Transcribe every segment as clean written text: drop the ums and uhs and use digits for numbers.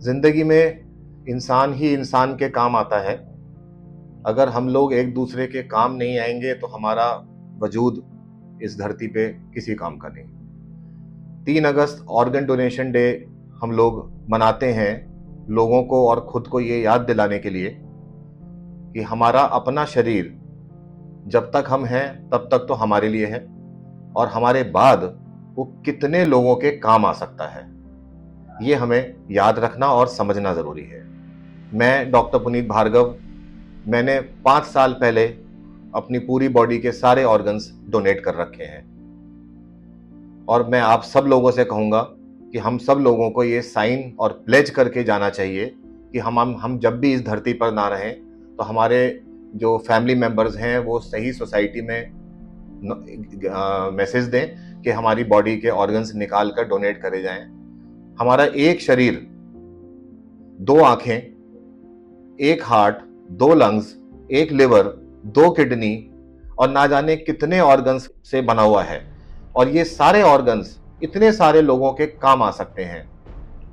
जिंदगी में इंसान ही इंसान के काम आता है। अगर हम लोग एक दूसरे के काम नहीं आएंगे तो हमारा वजूद इस धरती पे किसी काम का नहीं। 3 अगस्त ऑर्गन डोनेशन डे हम लोग मनाते हैं लोगों को और खुद को ये याद दिलाने के लिए कि हमारा अपना शरीर जब तक हम हैं तब तक तो हमारे लिए है और हमारे बाद वो कितने लोगों के काम आ सकता है, ये हमें याद रखना और समझना जरूरी है। मैं डॉक्टर पुनीत भार्गव, मैंने 5 साल पहले अपनी पूरी बॉडी के सारे ऑर्गन्स डोनेट कर रखे हैं और मैं आप सब लोगों से कहूंगा कि हम सब लोगों को ये साइन और प्लेज करके जाना चाहिए कि हम जब भी इस धरती पर ना रहें तो हमारे जो फैमिली मेंबर्स हैं वो सही सोसाइटी में मैसेज दें कि हमारी बॉडी के ऑर्गन्स निकाल कर डोनेट करे जाएं। हमारा एक शरीर, 2 आंखें, 1 हार्ट, 2 लंग्स, 1 लिवर, 2 किडनी और ना जाने कितने ऑर्गन्स से बना हुआ है और ये सारे ऑर्गन्स इतने सारे लोगों के काम आ सकते हैं।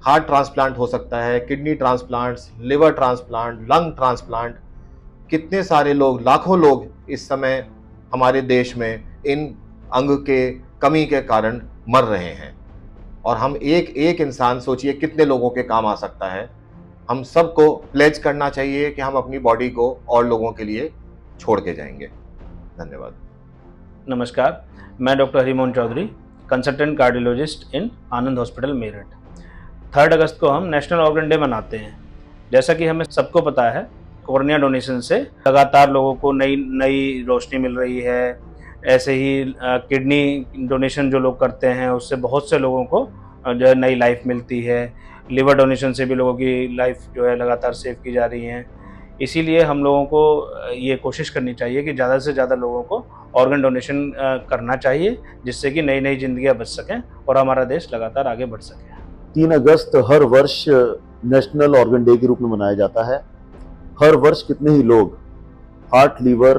हार्ट ट्रांसप्लांट हो सकता है, kidney transplants, liver transplant, lung transplant, कितने सारे लोग, लाखों लोग इस समय हमारे देश में इन अंग के कमी के कारण मर रहे हैं और हम एक इंसान, सोचिए कितने लोगों के काम आ सकता है। हम सबको प्लेज करना चाहिए कि हम अपनी बॉडी को और लोगों के लिए छोड़ के जाएंगे। धन्यवाद। नमस्कार, मैं doctor Harimohan Chaudhary, consultant cardiologist in Anand hospital Meerut. 3 अगस्त को हम नेशनल ऑर्गन डे मनाते हैं। जैसा कि हमें सबको पता है, कॉर्निया डोनेशन से लगातार लोगों को नई रोशनी मिल रही है। ऐसे ही किडनी डोनेशन जो लोग करते हैं उससे बहुत से लोगों को जो है नई लाइफ मिलती है। लिवर डोनेशन से भी लोगों की लाइफ जो है लगातार सेव की जा रही है। इसीलिए हम लोगों को ये कोशिश करनी चाहिए कि ज़्यादा से ज़्यादा लोगों को ऑर्गन डोनेशन करना चाहिए, जिससे कि नई जिंदगियां बच सकें और हमारा देश लगातार आगे बढ़ सके। 3 अगस्त हर वर्ष नेशनल ऑर्गन डे के रूप में मनाया जाता है। हर वर्ष कितने ही लोग हार्ट, लीवर,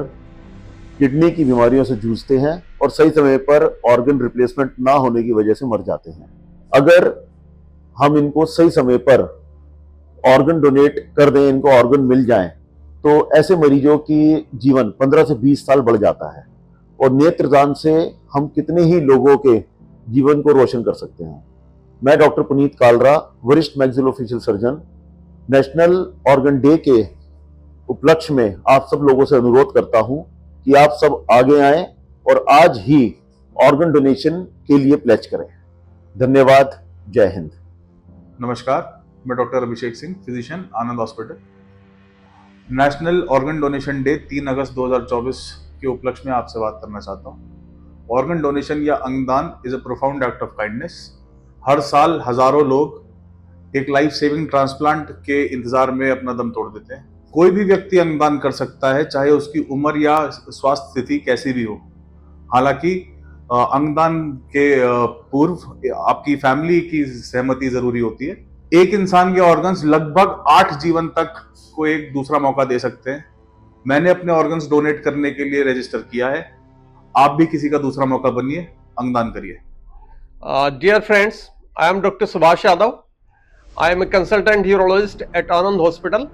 किडनी की बीमारियों से जूझते हैं और सही समय पर ऑर्गन रिप्लेसमेंट ना होने की वजह से मर जाते हैं। अगर हम इनको सही समय पर ऑर्गन डोनेट कर दें, इनको ऑर्गन मिल जाएं, तो ऐसे मरीजों की जीवन 15 से 20 साल बढ़ जाता है और नेत्रदान से हम कितने ही लोगों के जीवन को रोशन कर सकते हैं। मैं डॉक्टर पुनीत कालरा, वरिष्ठ maxillofacial surgeon, national organ day के उपलक्ष्य में आप सब लोगों से अनुरोध करता हूं कि आप सब आगे आएं और आज ही ऑर्गन डोनेशन के लिए प्लेज करें। धन्यवाद। जय हिंद। नमस्कार, मैं doctor Abhishek Singh, physician, Anand hospital. National organ donation day 3 अगस्त 2024 के उपलक्ष्य में आपसे बात करना चाहता हूँ। ऑर्गन डोनेशन या अंगदान is a profound act of kindness. हर साल हजारों लोग एक लाइफ सेविंग ट्रांसप्लांट के इंतजार में अपना दम तोड़ देते हैं। कोई भी व्यक्ति अंगदान कर सकता है, चाहे उसकी उम्र या स्वास्थ्य स्थिति कैसी भी हो। हालांकि अंगदान के पूर्व आपकी फैमिली की सहमति जरूरी होती है। एक इंसान के ऑर्गन्स लगभग 8 जीवन तक को एक दूसरा मौका दे सकते हैं। मैंने अपने ऑर्गन्स डोनेट करने के लिए रजिस्टर किया है। आप भी किसी का दूसरा मौका बनिए, अंगदान करिए। Dear friends, I am Dr. Subhash Yadav. I am a consultant urologist at Anand Hospital.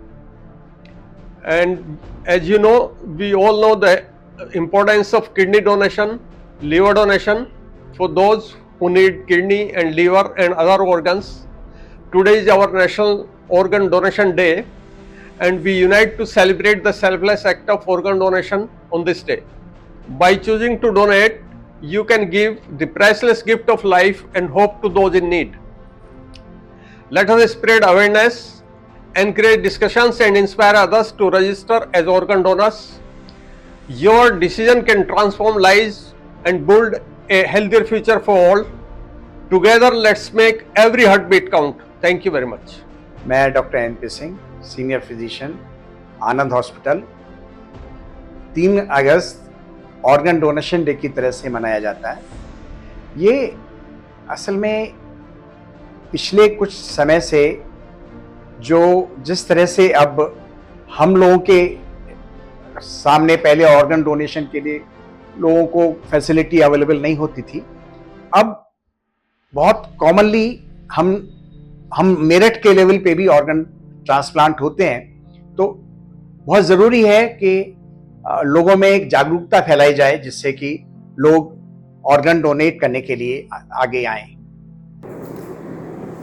And as you know, we all know the importance of kidney donation, liver donation for those who need kidney and liver and other organs. Today is our National Organ Donation Day, and we unite to celebrate the selfless act of organ donation on this day. By choosing to donate, you can give the priceless gift of life and hope to those in need. Let us spread awareness, encourage discussions and inspire others to register as organ donors. Your decision can transform lives and build a healthier future for all. Together, let's make every heartbeat count. Thank you very much. मैं doctor N P Singh, senior physician, Anand hospital. 3 अगस्त organ donation day की तरह से मनाया जाता है। ये असल में पिछले कुछ समय से जिस तरह से अब हम लोगों के सामने पहले ऑर्गन डोनेशन के लिए लोगों को फैसिलिटी अवेलेबल नहीं होती थी, अब बहुत कॉमनली हम हम मेरिट के लेवल पे भी ऑर्गन ट्रांसप्लांट होते हैं, तो बहुत ज़रूरी है कि लोगों में एक जागरूकता फैलाई जाए जिससे कि लोग ऑर्गन डोनेट करने के लिए आगे आएं।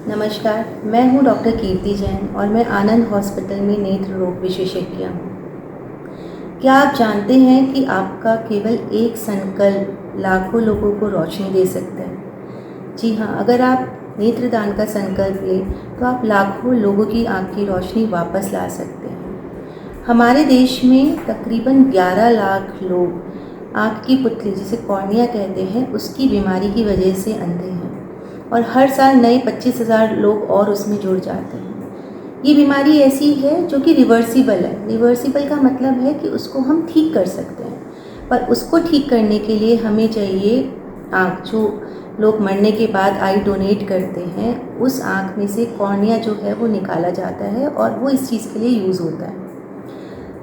नमस्कार, मैं हूं डॉक्टर कीर्ति जैन और मैं आनंद हॉस्पिटल में नेत्र रोग विशेषज्ञ हूं। क्या आप जानते हैं कि आपका केवल एक संकल्प लाखों लोगों को रोशनी दे सकता है? जी हाँ, अगर आप नेत्रदान का संकल्प लें तो आप लाखों लोगों की आँख की रोशनी वापस ला सकते हैं। हमारे देश में तकरीबन 11 लाख लोग आँख की पुतली, जिसे कॉर्निया कहते हैं, उसकी बीमारी की वजह से अंधे हैं और हर साल नए 25,000 लोग और उसमें जुड़ जाते हैं। ये बीमारी ऐसी है जो कि रिवर्सिबल है। रिवर्सिबल का मतलब है कि उसको हम ठीक कर सकते हैं, पर उसको ठीक करने के लिए हमें चाहिए आँख। जो लोग मरने के बाद आई डोनेट करते हैं, उस आँख में से कॉर्निया जो है वो निकाला जाता है और वो इस चीज़ के लिए यूज़ होता है।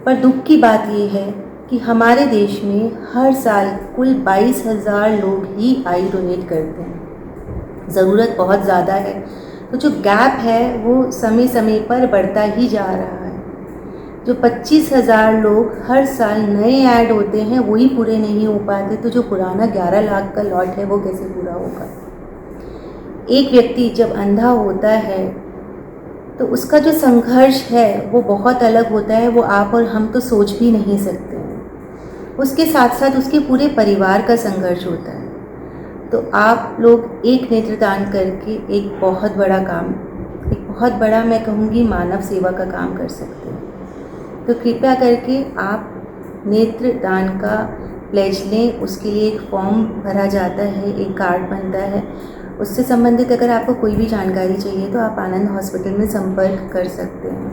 पर दुख की बात ये है कि हमारे देश में हर साल कुल 22,000 लोग ही आई डोनेट करते हैं। ज़रूरत बहुत ज़्यादा है, तो जो गैप है वो समय समय पर बढ़ता ही जा रहा है। जो 25,000 लोग हर साल नए ऐड होते हैं वही पूरे नहीं हो पाते, तो जो पुराना 11 लाख का लॉट है वो कैसे पूरा होगा? एक व्यक्ति जब अंधा होता है तो उसका जो संघर्ष है वो बहुत अलग होता है, वो आप और हम तो सोच भी नहीं सकते हैं। उसके साथ साथ उसके पूरे परिवार का संघर्ष होता है। तो आप लोग एक नेत्रदान करके एक बहुत बड़ा काम, एक बहुत बड़ा, मैं कहूँगी, मानव सेवा का काम कर सकते हैं। तो कृपया करके आप नेत्रदान का प्लेज लें। उसके लिए एक फॉर्म भरा जाता है, एक कार्ड बनता है। उससे संबंधित अगर आपको कोई भी जानकारी चाहिए तो आप आनंद हॉस्पिटल में संपर्क कर सकते हैं।